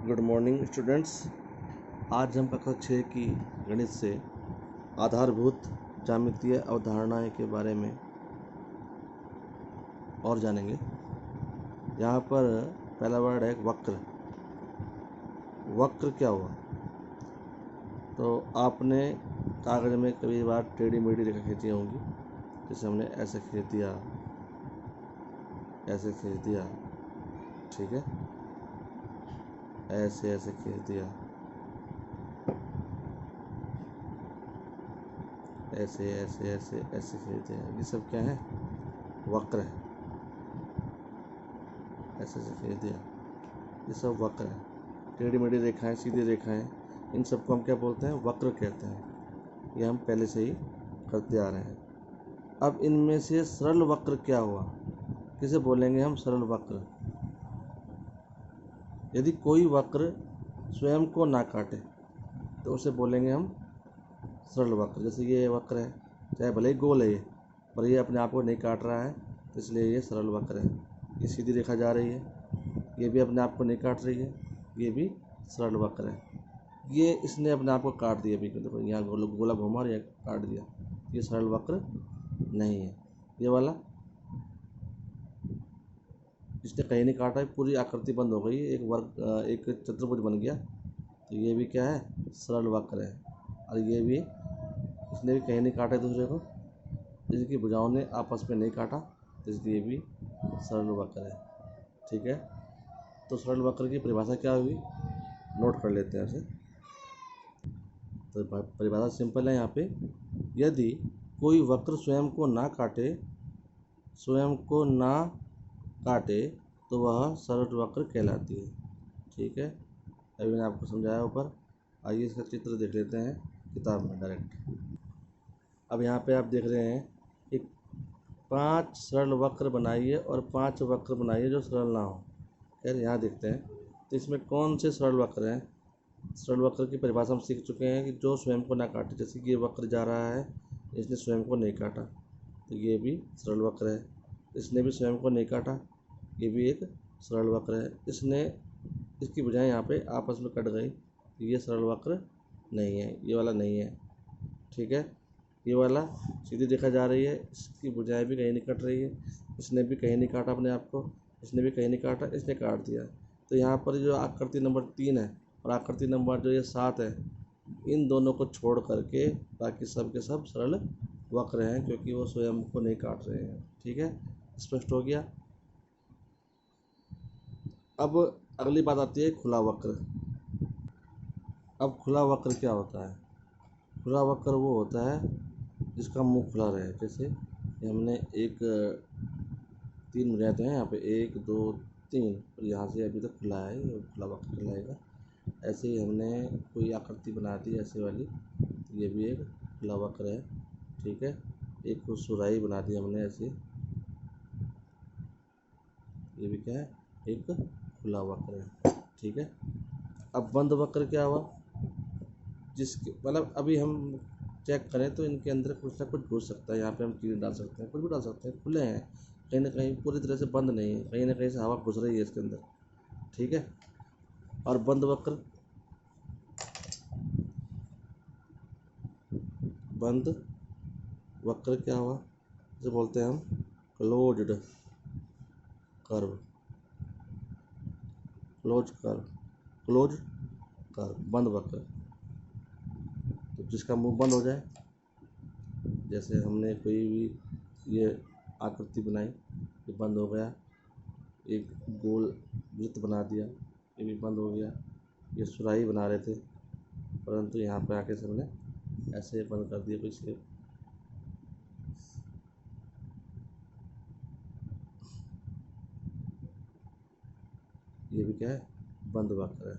Good morning students. आज हम कक्षा 6 की गणित से आधारभूत ज्यामितीय अवधारणाएं के बारे में और जानेंगे। यहाँ पर पहला वर्ड है वक्र। वक्र क्या हुआ? तो आपने कागज़ में कई बार टेढ़ी मेढ़ी रेखा खींची होंगी, जैसे हमने ऐसे खींच दिया, ऐसे खींच दिया, ठीक है, ऐसे ऐसे खींच दिया, ऐसे ऐसे ऐसे ऐसे खींच दिया। ये सब क्या है? वक्र है। ऐसे ऐसे खींच दिया, ये सब वक्र है। टेढ़ी मेढ़ी रेखाएं, सीधी रेखाएं, इन सबको हम क्या बोलते हैं? वक्र कहते हैं। ये हम पहले से ही करते आ रहे हैं। अब इनमें से सरल वक्र क्या हुआ? किसे बोलेंगे हम? सरल वक्र। यदि कोई वक्र स्वयं को ना काटे तो उसे बोलेंगे हम सरल वक्र। जैसे ये वक्र है, चाहे भले ही गोल है ये, पर ये अपने आप को नहीं काट रहा है, तो इसलिए ये सरल वक्र है। ये सीधी रेखा जा रही है, ये भी अपने आप को नहीं काट रही है, ये भी सरल वक्र है। ये इसने अपने आप को काट दिया भी, देखो यहाँ गोला घुमा और ये काट दिया, ये सरल वक्र नहीं है। ये वाला इसने कहीं नहीं काटा, पूरी आकृति बंद हो गई, एक वर्ग, एक चतुर्भुज बन गया, तो ये भी क्या है? सरल वक्र है। और ये भी, इसने भी कहीं नहीं काटा दूसरे को, इसकी भुजाओं ने आपस में नहीं काटा, तो इसलिए भी सरल वक्र है। ठीक है, तो सरल वक्र की परिभाषा क्या हुई, नोट कर लेते हैं उसे। तो परिभाषा सिंपल है यहाँ पे, यदि कोई वक्र स्वयं को ना काटे तो वह सरल वक्र कहलाती है। ठीक है, अभी मैंने आपको समझाया ऊपर। आइए इसका चित्र देख लेते हैं किताब में डायरेक्ट। अब यहाँ पे आप देख रहे हैं कि 5 सरल वक्र बनाइए और 5 वक्र बनाइए जो सरल ना हो। खैर यहाँ देखते हैं, तो इसमें कौन से सरल वक्र हैं? सरल वक्र की परिभाषा हम सीख चुके हैं कि जो स्वयं को ना काटे। जैसे कि ये वक्र जा रहा है, इसने स्वयं को नहीं काटा, तो ये भी सरल वक्र है। इसने भी स्वयं को नहीं काटा, ये भी एक सरल वक्र है। इसकी भुजाएं यहाँ पे आपस में कट गई, तो ये सरल वक्र नहीं है, ये वाला नहीं है। ठीक है, ये वाला सीधी रेखा जा रही है, इसकी भुजाएं भी कहीं नहीं कट रही है, इसने भी कहीं नहीं काटा अपने आप को, इसने भी कहीं नहीं काटा, इसने काट दिया। तो यहाँ पर जो आकृति नंबर 3 है और आकृति नंबर जो ये 7 है, इन दोनों को छोड़ करके बाकी सब के सब सरल वक्र हैं, क्योंकि वो स्वयं को नहीं काट रहे हैं। ठीक है, स्पष्ट हो गया। अब अगली बात आती है खुला वक्र। अब खुला वक्र क्या होता है? खुला वक्र वो होता है जिसका मुंह खुला रहे। जैसे हमने 3 बुझाते हैं यहाँ पे, 1 2 3, और यहाँ से अभी तक खुला है, ये खुला वक्र कहलाएगा। ऐसे ही हमने कोई आकृति बना दी ऐसे वाली, तो ये भी एक खुला वक्र है। ठीक है, एक सुराही बना दी हमने ऐसे, ये भी क्या है? एक खुला वक्र है। ठीक है, अब बंद वक्र क्या हुआ? जिसके मतलब अभी हम चेक करें तो इनके अंदर कुछ ना कुछ घुस सकता है। यहाँ पे हम कीड़े डाल सकते हैं, कुछ भी डाल सकते हैं, खुले हैं, कहीं ना कहीं पूरी तरह से बंद नहीं है, कहीं ना कहीं से हवा घुस रही है इसके अंदर। ठीक है, और बंद वक्र क्या हुआ? इसे बोलते हैं हम क्लोज्ड कर्व। क्लोज कर्व बंद वक्र। तो जिसका मुंह बंद हो जाए, जैसे हमने कोई भी ये आकृति बनाई, ये बंद हो गया, एक गोल वृत्त बना दिया, ये भी बंद हो गया। ये सुराही बना रहे थे, परंतु यहाँ पे आके से हमने ऐसे बंद कर दिया कोई शेप। ये भी क्या है? बंद वक्र है,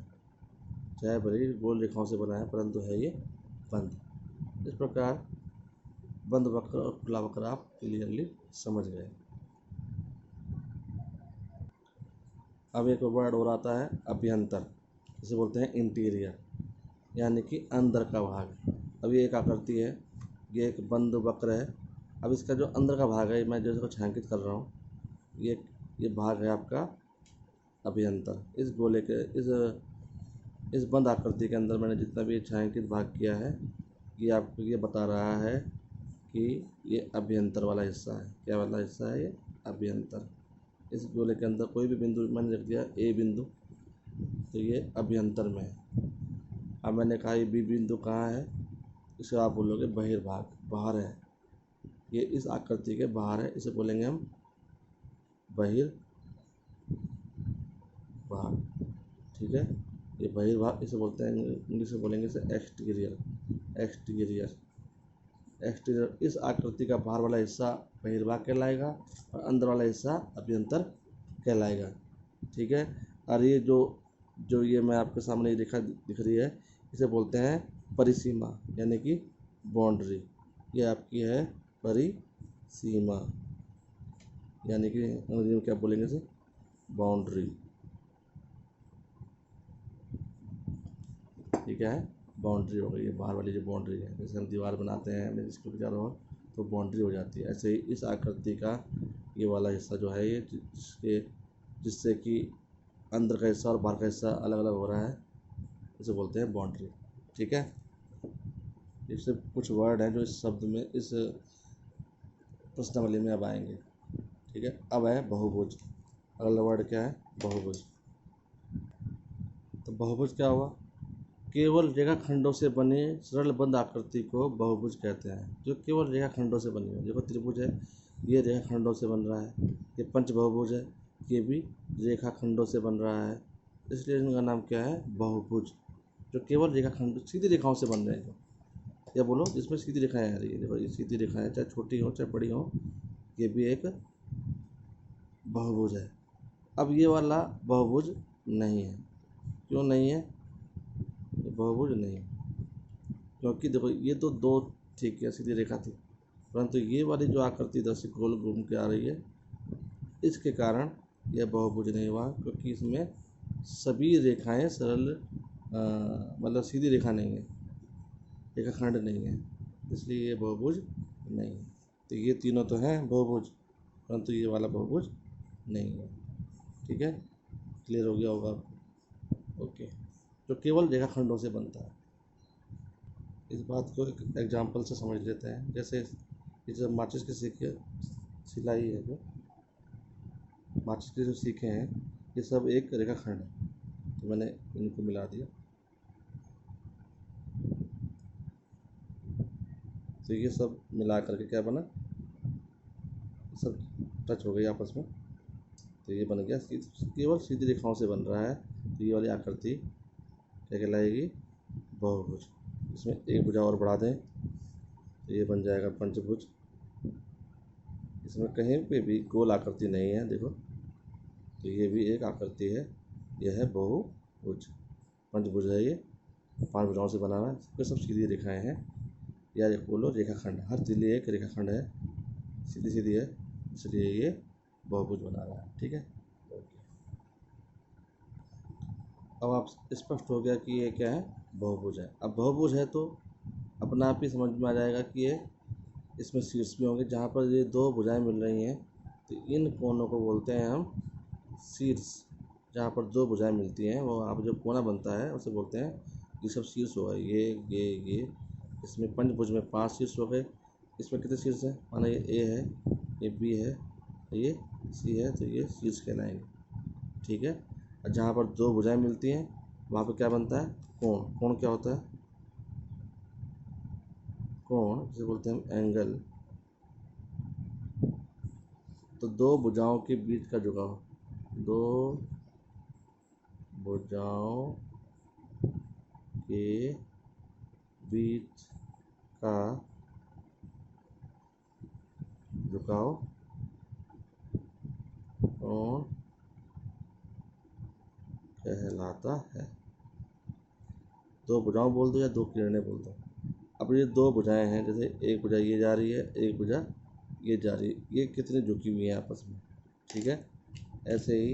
चाहे भले ही गोल रेखाओं से बना है, परंतु है ये बंद। इस प्रकार बंद वक्र और खुला वक्र आप क्लियरली समझ गए। अब एक वर्ड और आता है अभ्यंतर, इसे बोलते हैं इंटीरियर, यानी कि अंदर का भाग। अब ये एक आकृति है, ये एक बंद वक्र है। अब इसका जो अंदर का भाग है, मैं जो इसको छायांकित कर रहा हूँ, ये भाग है आपका अभ्यंतर। इस गोले के, इस इस बंद आकृति के अंदर मैंने जितना भी छायांकित भाग किया है ये आपको ये बता रहा है कि ये अभ्यंतर वाला हिस्सा है। क्या वाला हिस्सा है? ये अभ्यंतर। इस गोले के अंदर कोई भी बिंदु मैंने रख दिया ए बिंदु, तो ये अभ्यंतर में है। अब मैंने कहा ये बी बिंदु कहाँ है, इसे आप बोलोगे बहिर्भाग, बाहर है। ये इस आकृति के बाहर है, इसे बोलेंगे हम बहिर्भाग। ठीक है, ये बहिर्भाग इसे बोलते हैं, इंग्लिश में बोलेंगे इसे एक्सटीरियर। एक्सटीरियर एक्सटीरियर इस आकृति का बाहर वाला हिस्सा बहिर्भाग कहलाएगा और अंदर वाला हिस्सा अभ्यंतर कहलाएगा। ठीक है, और ये जो ये मैं आपके सामने ये रेखा दिख रही है इसे बोलते हैं परिसीमा, यानी कि बाउंड्री। ये आपकी है परिसीमा, यानी कि अंग्रेजी में क्या बोलेंगे इसे? बाउंड्री। ठीक है, बाउंड्री हो गई है, बाहर वाली जो बाउंड्री है। जैसे हम दीवार बनाते हैं अपने स्कूल के चारों ओर, तो बाउंड्री हो जाती है। ऐसे ही इस आकृति का ये वाला हिस्सा जो है, ये जिससे कि अंदर का हिस्सा और बाहर का हिस्सा अलग अलग हो रहा है, इसे बोलते हैं बाउंड्री। ठीक है, इससे कुछ वर्ड हैं जो इस शब्द में, इस प्रश्नावली में अब आएंगे। ठीक है, अब है बहुभुज। अगला वर्ड क्या है? बहुभुज। तो बहुभुज क्या हुआ? केवल रेखाखंडों से बने सरल बंद आकृति को बहुभुज कहते हैं, जो केवल रेखाखंडों से बनी है। देखो त्रिभुज है, ये रेखाखंडों से बन रहा है। ये पंचबहुभुज है, ये भी रेखाखंडों से बन रहा है, इसलिए इनका नाम क्या है? बहुभुज। जो केवल रेखाखंड सीधी रेखाओं से बन रहे हैं, या बोलो जिसमें सीधी रेखाएं आ रही है। देखो ये सीधी रेखाएं, चाहे छोटी हो चाहे बड़ी हो, ये भी एक बहुभुज है। अब ये वाला बहुभुज नहीं है। क्यों नहीं है? बहुभुज नहीं, क्योंकि देखो ये तो दो ठीक है सीधी रेखा थी, परंतु ये वाली जो आकृति इधर से गोल घूम के आ रही है, इसके कारण यह बहुभुज नहीं हुआ, क्योंकि इसमें सभी रेखाएं सरल मतलब सीधी रेखा नहीं है, रेखाखंड नहीं है, इसलिए ये बहुभुज नहीं है। तो ये तीनों तो हैं बहुभुज, परंतु ये वाला बहुभुज नहीं है। ठीक है, क्लियर हो गया होगा आपको? ओके, जो केवल रेखाखंडों से बनता है। इस बात को एक एग्जाम्पल से समझ लेते हैं। जैसे ये जो माचिस की सीखे सिलाई है, जो माचिस के जो सीखे हैं, ये सब एक रेखाखंड है, तो मैंने इनको मिला दिया, तो ये सब मिला करके क्या बना? सब टच हो गई आपस में, तो ये बन गया केवल सीधी रेखाओं से बन रहा है। तो ये वाली आकृति क्या कहलाएगी? बहुभुज। इसमें एक भुजा और बढ़ा दें तो ये बन जाएगा पंचभुज। इसमें कहीं पे भी गोल आकृति नहीं है, देखो, तो ये भी एक आकृति है, यह है बहुभुज। पंचभुज है ये, 5 भुजाओं से बना हुआ है, इसमें सब सीधी रेखाएं हैं, या एक बोलो रेखाखंड। हर तिल्ली एक रेखाखंड है, सीधी सीधी है, इसलिए ये बहुभुज बना रहा है। ठीक है, अब आप स्पष्ट हो गया कि ये क्या है? बहुभुज है। अब बहुभुज है तो अपना आप ही समझ में आ जाएगा कि ये इसमें शीर्ष भी होंगे। जहाँ पर ये दो भुजाएं मिल रही हैं, तो इन कोनों को बोलते हैं हम शीर्ष। जहाँ पर दो भुजाएं मिलती हैं, वो आप जो कोना बनता है उसे बोलते हैं, ये सब शीर्ष होगा। ये इसमें पंचभुज में 5 शीर्ष हो गए। इसमें कितने शीर्ष हैं? माना ये ए है, ये बी है, ये सी है, तो ये शीर्ष कहलाएंगे। ठीक है, और जहाँ पर दो भुजाएं मिलती हैं वहाँ पर क्या बनता है? कोण। कोण क्या होता है? कोण जिसे बोलते हैं हम एंगल। तो दो भुजाओं के बीच का झुकाव, दो भुजाओं के बीच का झुकाव कोण कहलाता है। दो भुजाओं बोल दो या दो किरणें बोल दो। अब ये दो भुजाएं हैं, जैसे एक भुजा ये जा रही है, एक भुजा ये जा रही है, ये कितनी झुकी हुई हैं आपस में? ठीक है, ऐसे ही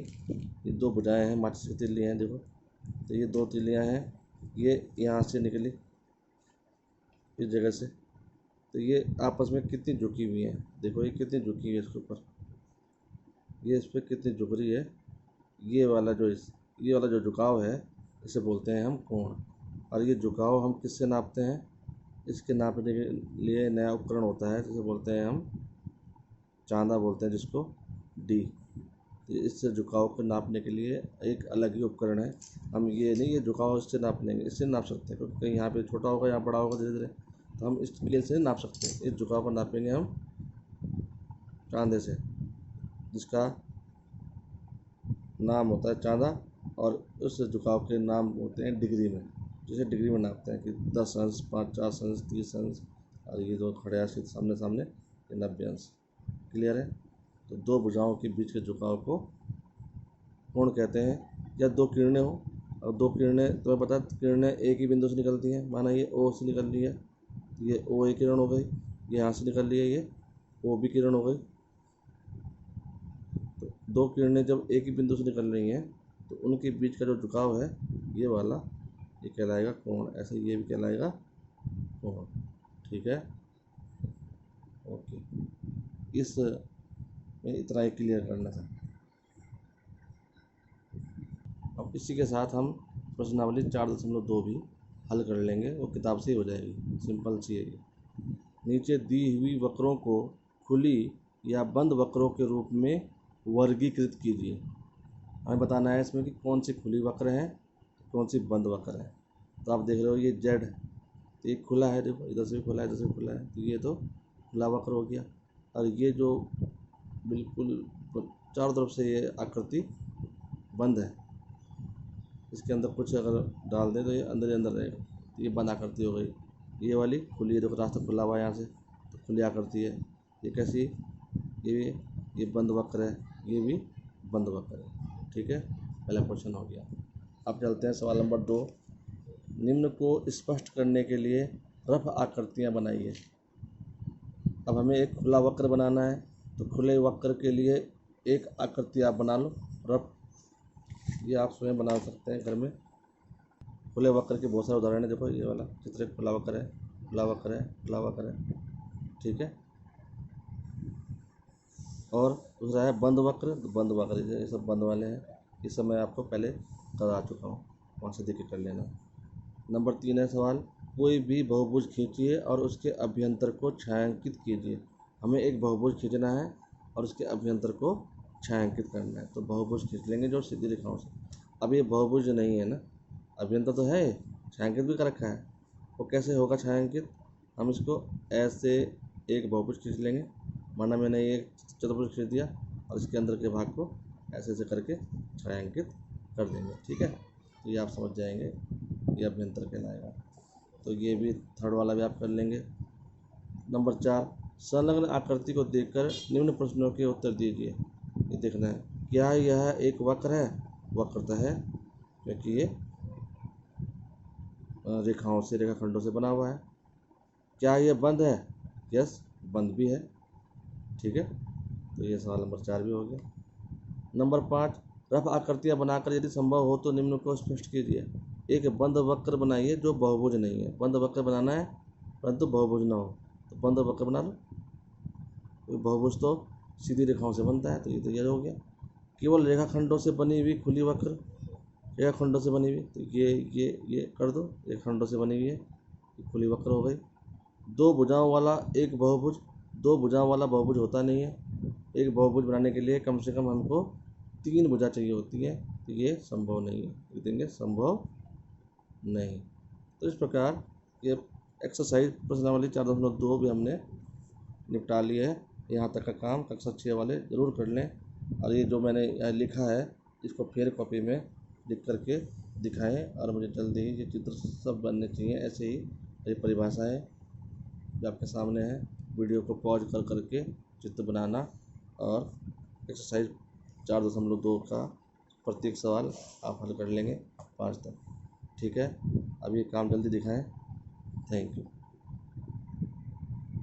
ये दो भुजाएं हैं, माचिस की तिल्ली हैं, देखो, तो ये दो तिल्लियां हैं, ये यहाँ से निकली इस जगह से, तो ये आपस में कितनी झुकी हुई हैं? देखो ये कितनी झुकी हुई है इसके ऊपर, ये इस पर कितनी झुक रही है। ये वाला जो झुकाव है, इसे बोलते हैं हम कोण। और ये झुकाव हम किससे नापते हैं? इसके नापने के लिए नया उपकरण होता है जिसे बोलते हैं हम चांदा बोलते हैं, जिसको डी। इससे झुकाव को नापने के लिए एक अलग ही उपकरण है। हम ये नहीं, ये झुकाव इससे नाप लेंगे, इससे नाप सकते हैं, क्योंकि कहीं यहाँ पे छोटा होगा, यहाँ बड़ा होगा धीरे धीरे, तो हम इस स्केल से नाप सकते हैं। इस झुकाव को नापेंगे हम चांदे से, जिसका नाम होता है चांदा, और उस झुकाव के नाम होते हैं डिग्री में, जिसे डिग्री में नापते हैं कि 10 अंश, 50 अंश, 30 अंश, और ये दो खड़े अंश सामने सामने, ये 90 अंश। क्लियर है? तो दो भुजाओं के बीच के झुकाव को कोण कहते हैं। या दो किरणें हो, और दो किरणें, तुम्हें पता है किरणें एक ही बिंदु से निकलती हैं। माना ये ओ से निकल रही है, ये ओ ए किरण हो गई, ये यहाँ से निकल रही है, ये ओ बी किरण हो गई। तो दो किरणें जब एक ही बिंदु से निकल रही हैं तो उनके बीच का जो झुकाव है ये वाला, ये कहलाएगा कोण। ऐसे ये भी कहलाएगा कोण। ठीक है, ओके। इस में इतना ही क्लियर करना था। अब इसी के साथ हम प्रश्नावली 4.2 भी हल कर लेंगे, वो किताब से ही हो जाएगी, सिंपल सी है ये। नीचे दी हुई वक्रों को खुली या बंद वक्रों के रूप में वर्गीकृत कीजिए। हमें बताना है इसमें कि कौन सी खुली वक्र है, कौन सी बंद वक्र है। तो आप देख रहे हो ये जेड, तो ये खुला है, देखो इधर से भी खुला है, इधर से भी खुला है, तो ये तो खुला वक्र हो गया। और ये जो बिल्कुल चारों तरफ से ये आकृति बंद है, इसके अंदर कुछ अगर डाल दें तो ये अंदर ही अंदर रहेगा, तो ये बंद आकृति हो गई। ये वाली खुली है, देखो रास्ता खुला हुआ है यहाँ से, तो खुली आकृति है। ये कैसी? ये बंद वक्र है, ये भी बंद वक्र है। ठीक है, पहला क्वेश्चन हो गया। अब चलते हैं सवाल नंबर 2। निम्न को स्पष्ट करने के लिए रफ आकृतियाँ बनाइए। अब हमें एक खुला वक्र बनाना है, तो खुले वक्र के लिए एक आकृति आप बना लो रफ। ये आप स्वयं बना सकते हैं घर में। खुले वक्र के बहुत सारे उदाहरण है, देखो ये वाला चित्र खुला वक्र है, खुला वक्र है, खुला वक्र है। ठीक है, और दूसरा है बंद वक्र। तो बंद वक्र ये सब बंद वाले हैं, ये सब मैं आपको पहले करा चुका हूँ, वहाँ से देख के कर लेना। नंबर 3 है सवाल, कोई भी बहुभुज खींचिए और उसके अभ्यंतर को छायांकित कीजिए। हमें एक बहुभुज खींचना है और उसके अभ्यंतर को छायांकित करना है, तो बहुभुज खींच लेंगे जो सीधी रेखाओं से। अब ये बहुभुज नहीं है ना, अभ्यंतर तो है, छायांकित भी कर रखा है। वो कैसे होगा छायांकित? हम इसको ऐसे एक बहुभुज खींच लेंगे, माना मैंने एक चतुर्भुज खींच दिया, और इसके अंदर के भाग को ऐसे ऐसे करके छायांकित कर देंगे। ठीक है, तो ये आप समझ जाएंगे, ये अभ्यंतर कहलाएगा। तो ये भी थर्ड वाला भी आप कर लेंगे। नंबर 4, संलग्न आकृति को देखकर निम्न प्रश्नों के उत्तर दीजिए। ये देखना है, क्या यह एक वक्र है? वक्रता है, क्योंकि ये रेखाओं से, रेखाखंडों से बना हुआ है। क्या यह बंद है? यस, बंद भी है। ठीक है, तो ये सवाल नंबर 4 भी हो गया। नंबर 5, रफ आकृतियाँ बनाकर यदि संभव हो तो निम्न को स्पष्ट कीजिए। एक बंद वक्र बनाइए जो बहुभुज नहीं है। बंद वक्र बनाना है परंतु बहुभुज ना हो, तो बंद वक्र बना लो। बहुभुज तो सीधी रेखाओं से बनता है, तो ये तैयार हो गया। केवल रेखाखंडों से बनी हुई खुली वक्र, रेखाखंडों से बनी हुई, तो ये कर दो, रेखाखंडों से बनी हुई है, खुली वक्र हो गई। दो भुजाओं वाला एक बहुभुज, दो भुजाओं वाला बहुभुज होता नहीं है। एक बहुभुज बनाने के लिए कम से कम हमको 3 भुजा चाहिए होती है, तो ये संभव नहीं है, लिख देंगे संभव नहीं। तो इस प्रकार ये एक्सरसाइज प्रश्नावली 4.2 भी हमने निपटा लिया है। यहाँ तक का काम कक्षा 6 वाले ज़रूर कर लें। और ये जो मैंने यहाँ लिखा है इसको फिर कॉपी में लिख करके दिखाएं, और मुझे जल्दी ही ये चित्र सब बनने चाहिए ऐसे ही। ये परिभाषाएँ जो आपके सामने है, वीडियो को पॉज कर करके चित्र बनाना, और एक्सरसाइज 4.2 का प्रत्येक सवाल आप हल कर लेंगे 5 तक। ठीक है, अब ये काम जल्दी दिखाएं। Thank you.